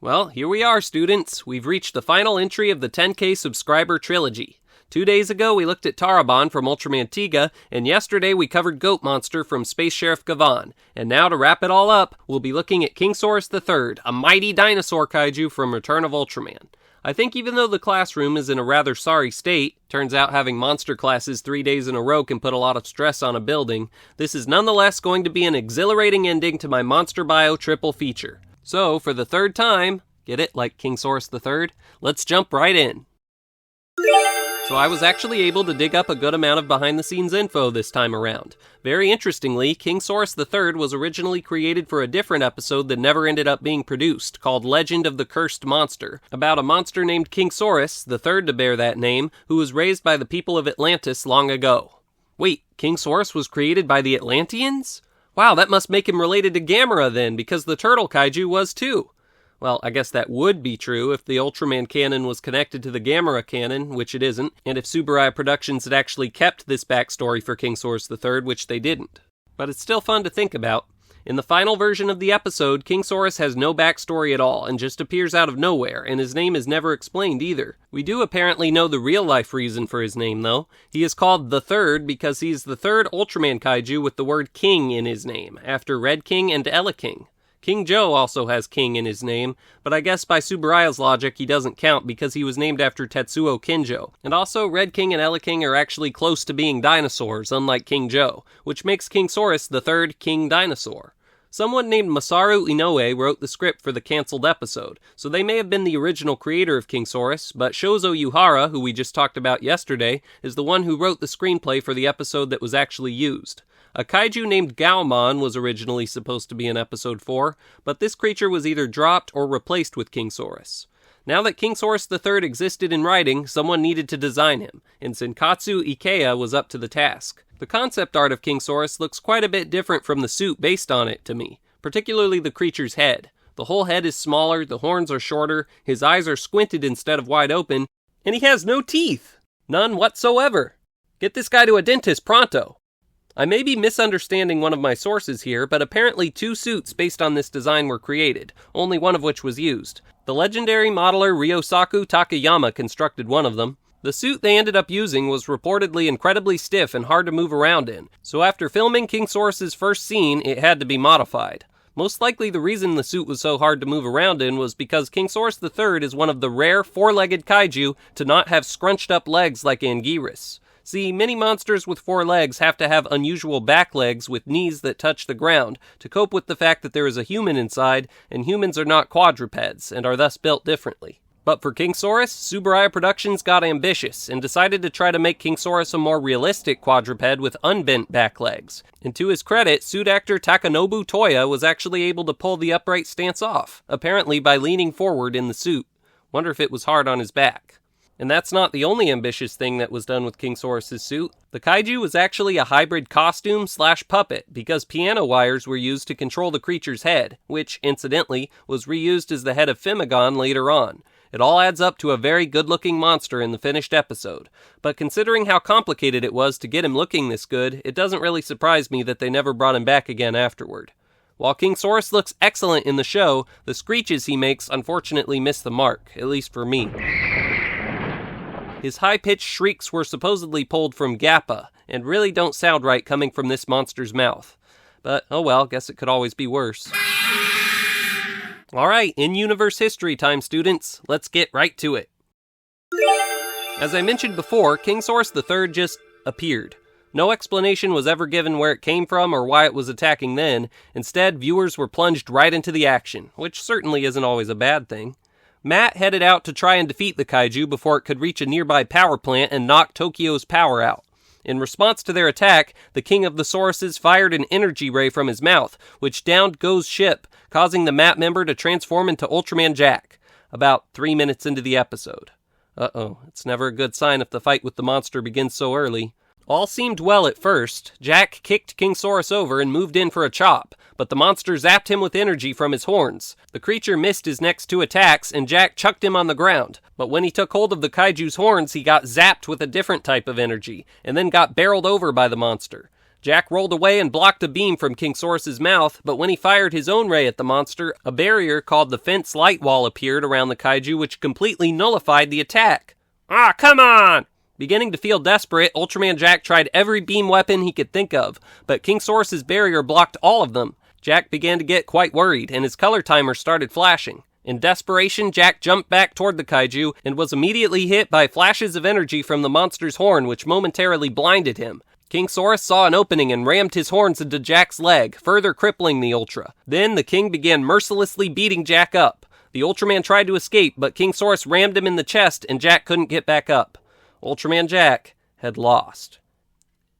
Well, here we are, students. We've reached the final entry of the 10K subscriber trilogy. 2 days ago, we looked at Taro from Ultraman Tiga, and yesterday we covered Goat Monster from Space Sheriff Gavan. And now, to wrap it all up, we'll be looking at Kingsaurus III, a mighty dinosaur kaiju from Return of Ultraman. I think even though the classroom is in a rather sorry state, turns out having monster classes 3 days in a row can put a lot of stress on a building, this is nonetheless going to be an exhilarating ending to my Monster Bio triple feature. So, for the third time, get it, like Kingsaurus III? Let's jump right in. So I was actually able to dig up a good amount of behind-the-scenes info this time around. Very interestingly, Kingsaurus III was originally created for a different episode that never ended up being produced, called Legend of the Cursed Monster, about a monster named Kingsaurus, the third to bear that name, who was raised by the people of Atlantis long ago. Wait, Kingsaurus was created by the Atlanteans? Wow, that must make him related to Gamera then, because the turtle kaiju was too. Well, I guess that would be true if the Ultraman canon was connected to the Gamera canon, which it isn't, and if Tsuburaya Productions had actually kept this backstory for Kingsaurus III, which they didn't. But it's still fun to think about. In the final version of the episode, Kingsaurus has no backstory at all and just appears out of nowhere, and his name is never explained either. We do apparently know the real-life reason for his name, though. He is called the Third because he's the third Ultraman kaiju with the word King in his name, after Red King and Ella King. King Joe also has King in his name, but I guess by Tsuburaya's logic he doesn't count because he was named after Tetsuo Kinjo. And also, Red King and Ella King are actually close to being dinosaurs, unlike King Joe, which makes Kingsaurus the third King Dinosaur. Someone named Masaru Inoue wrote the script for the cancelled episode, so they may have been the original creator of Kingsaurus, but Shozo Yuhara, who we just talked about yesterday, is the one who wrote the screenplay for the episode that was actually used. A kaiju named Gaomon was originally supposed to be in episode 4, but this creature was either dropped or replaced with Kingsaurus. Now that Kingsaurus III existed in writing, someone needed to design him, and Senkatsu Ikea was up to the task. The concept art of Kingsaurus looks quite a bit different from the suit based on it to me, particularly the creature's head. The whole head is smaller, the horns are shorter, his eyes are squinted instead of wide open, and he has no teeth! None whatsoever! Get this guy to a dentist pronto! I may be misunderstanding one of my sources here, but apparently 2 suits based on this design were created, only one of which was used. The legendary modeler Ryosaku Takayama constructed one of them. The suit they ended up using was reportedly incredibly stiff and hard to move around in, so after filming Kingsaurus' first scene, it had to be modified. Most likely the reason the suit was so hard to move around in was because Kingsaurus III is one of the rare 4-legged kaiju to not have scrunched up legs like Anguirus. See, many monsters with 4 legs have to have unusual back legs with knees that touch the ground to cope with the fact that there is a human inside, and humans are not quadrupeds, and are thus built differently. But for Kingsaurus, Tsuburaya Productions got ambitious, and decided to try to make Kingsaurus a more realistic quadruped with unbent back legs. And to his credit, suit actor Takanobu Toya was actually able to pull the upright stance off, apparently by leaning forward in the suit. Wonder if it was hard on his back. And that's not the only ambitious thing that was done with Kingsaurus' suit. The kaiju was actually a hybrid costume/puppet, because piano wires were used to control the creature's head, which, incidentally, was reused as the head of Fimagon later on. It all adds up to a very good-looking monster in the finished episode. But considering how complicated it was to get him looking this good, it doesn't really surprise me that they never brought him back again afterward. While Kingsaurus looks excellent in the show, the screeches he makes unfortunately miss the mark, at least for me. His high-pitched shrieks were supposedly pulled from Gappa, and really don't sound right coming from this monster's mouth. But, oh well, guess it could always be worse. Alright, in-universe history time, students. Let's get right to it. As I mentioned before, Kingsaurus III just appeared. No explanation was ever given where it came from or why it was attacking then. Instead, viewers were plunged right into the action, which certainly isn't always a bad thing. Matt headed out to try and defeat the kaiju before it could reach a nearby power plant and knock Tokyo's power out. In response to their attack, the King of the Sauruses fired an energy ray from his mouth, which downed Go's ship, causing the Matt member to transform into Ultraman Jack, about 3 minutes into the episode. Uh-oh, it's never a good sign if the fight with the monster begins so early. All seemed well at first. Jack kicked Kingsaurus over and moved in for a chop, but the monster zapped him with energy from his horns. The creature missed his next 2 attacks, and Jack chucked him on the ground. But when he took hold of the kaiju's horns, he got zapped with a different type of energy, and then got barreled over by the monster. Jack rolled away and blocked a beam from Kingsaurus' mouth, but when he fired his own ray at the monster, a barrier called the Fence Light Wall appeared around the kaiju, which completely nullified the attack. Ah, come on! Beginning to feel desperate, Ultraman Jack tried every beam weapon he could think of, but Kingsaurus' barrier blocked all of them. Jack began to get quite worried, and his color timer started flashing. In desperation, Jack jumped back toward the kaiju and was immediately hit by flashes of energy from the monster's horn, which momentarily blinded him. Kingsaurus saw an opening and rammed his horns into Jack's leg, further crippling the Ultra. Then the King began mercilessly beating Jack up. The Ultraman tried to escape, but Kingsaurus rammed him in the chest and Jack couldn't get back up. Ultraman Jack had lost.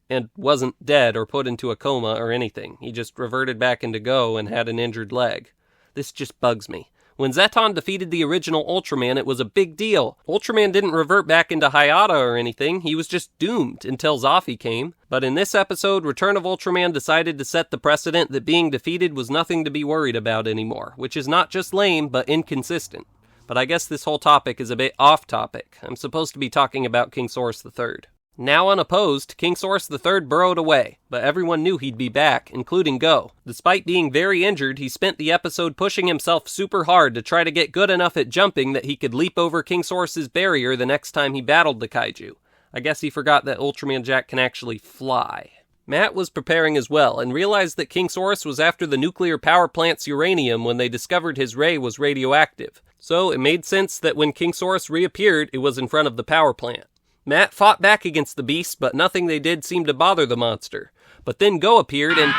And wasn't dead or put into a coma or anything. He just reverted back into Go and had an injured leg. This just bugs me. When Zetton defeated the original Ultraman, it was a big deal. Ultraman didn't revert back into Hayata or anything, he was just doomed until Zaffi came. But in this episode, Return of Ultraman decided to set the precedent that being defeated was nothing to be worried about anymore, which is not just lame, but inconsistent. But I guess this whole topic is a bit off topic. I'm supposed to be talking about Kingsaurus III. Now unopposed, Kingsaurus III burrowed away, but everyone knew he'd be back, including Go. Despite being very injured, he spent the episode pushing himself super hard to try to get good enough at jumping that he could leap over Kingsaurus' barrier the next time he battled the kaiju. I guess he forgot that Ultraman Jack can actually fly. Matt was preparing as well, and realized that Kingsaurus was after the nuclear power plant's uranium when they discovered his ray was radioactive. So it made sense that when Kingsaurus reappeared, it was in front of the power plant. Matt fought back against the beast, but nothing they did seemed to bother the monster. But then Go appeared and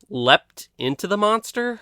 leapt into the monster?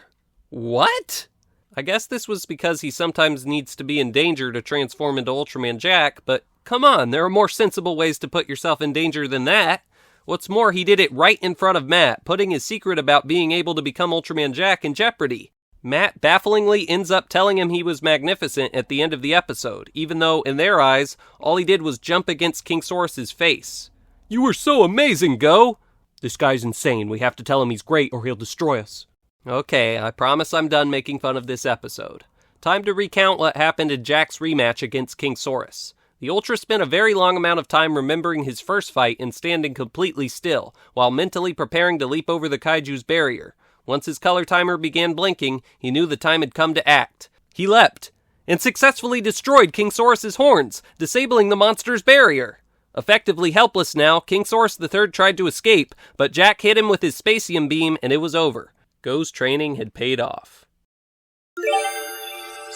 What? I guess this was because he sometimes needs to be in danger to transform into Ultraman Jack, but come on, there are more sensible ways to put yourself in danger than that. What's more, he did it right in front of Matt, putting his secret about being able to become Ultraman Jack in jeopardy. Matt bafflingly ends up telling him he was magnificent at the end of the episode, even though, in their eyes, all he did was jump against Kingsaurus' face. You were so amazing, Go! This guy's insane. We have to tell him he's great or he'll destroy us. Okay, I promise I'm done making fun of this episode. Time to recount what happened in Jack's rematch against Kingsaurus. The Ultra spent a very long amount of time remembering his first fight and standing completely still, while mentally preparing to leap over the kaiju's barrier. Once his color timer began blinking, he knew the time had come to act. He leapt, and successfully destroyed Kingsaurus' horns, disabling the monster's barrier. Effectively helpless now, Kingsaurus III tried to escape, but Jack hit him with his spacium beam and it was over. Go's training had paid off.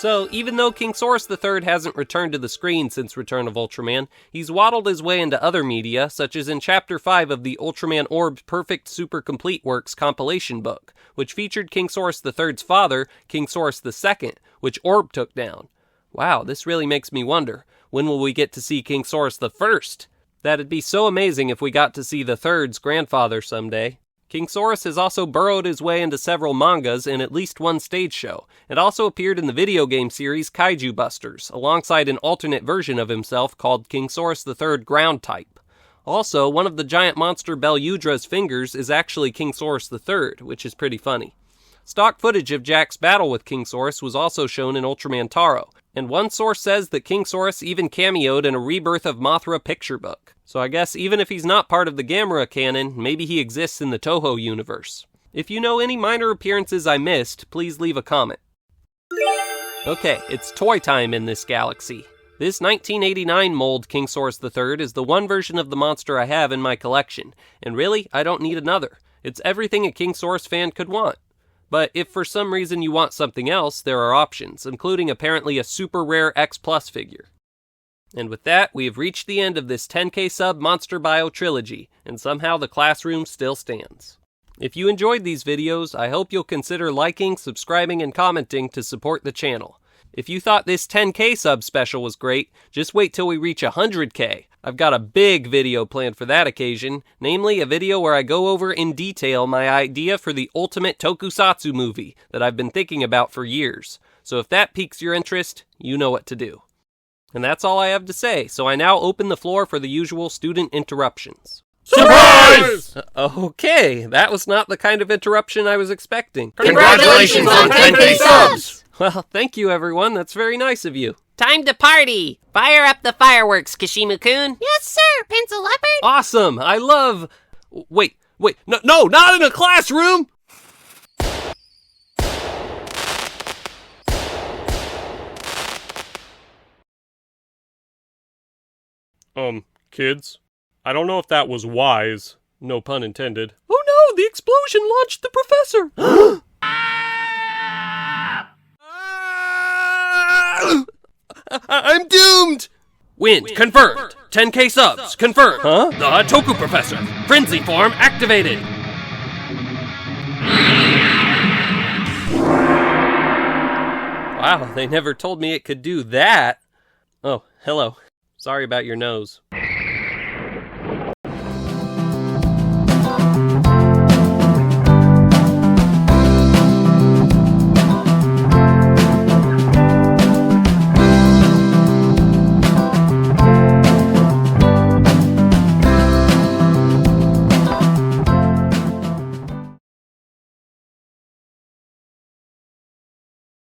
So, even though Kingsaurus III hasn't returned to the screen since Return of Ultraman, he's waddled his way into other media, such as in Chapter 5 of the Ultraman Orb's Perfect Super Complete Works compilation book, which featured Kingsaurus III's father, Kingsaurus II, which Orb took down. Wow, this really makes me wonder, when will we get to see Kingsaurus I? That'd be so amazing if we got to see the third's grandfather someday. Kingsaurus has also burrowed his way into several mangas and at least one stage show, and also appeared in the video game series Kaiju Busters, alongside an alternate version of himself called Kingsaurus III Ground Type. Also, one of the giant monster Belyudra's fingers is actually Kingsaurus III, which is pretty funny. Stock footage of Jack's battle with Kingsaurus was also shown in Ultraman Taro, and one source says that Kingsaurus even cameoed in a Rebirth of Mothra picture book. So I guess even if he's not part of the Gamera canon, maybe he exists in the Toho universe. If you know any minor appearances I missed, please leave a comment. Okay, it's toy time in this galaxy. This 1989 mold Kingsaurus III is the one version of the monster I have in my collection, and really, I don't need another. It's everything a Kingsaurus fan could want. But if for some reason you want something else, there are options, including apparently a super rare X Plus figure. And with that, we have reached the end of this 10K sub Monster Bio trilogy, and somehow the classroom still stands. If you enjoyed these videos, I hope you'll consider liking, subscribing, and commenting to support the channel. If you thought this 10K sub special was great, just wait till we reach 100K. I've got a big video planned for that occasion, namely a video where I go over in detail my idea for the ultimate Tokusatsu movie that I've been thinking about for years. So if that piques your interest, you know what to do. And that's all I have to say, so I now open the floor for the usual student interruptions. Surprise! Okay, that was not the kind of interruption I was expecting. Congratulations on 10K subs! Well, thank you everyone, that's very nice of you. Time to party! Fire up the fireworks, Kishimu-kun! Yes, sir, Pencil Leopard! Awesome! I love... Wait, no, not in a classroom! Kids, I don't know if that was wise. No pun intended. Oh no, the explosion launched the professor! I'm doomed! Wind, confirmed. 10K subs, confirmed. Huh? The Toku Professor. Frenzy form activated. Wow, they never told me it could do that. Oh, hello. Sorry about your nose.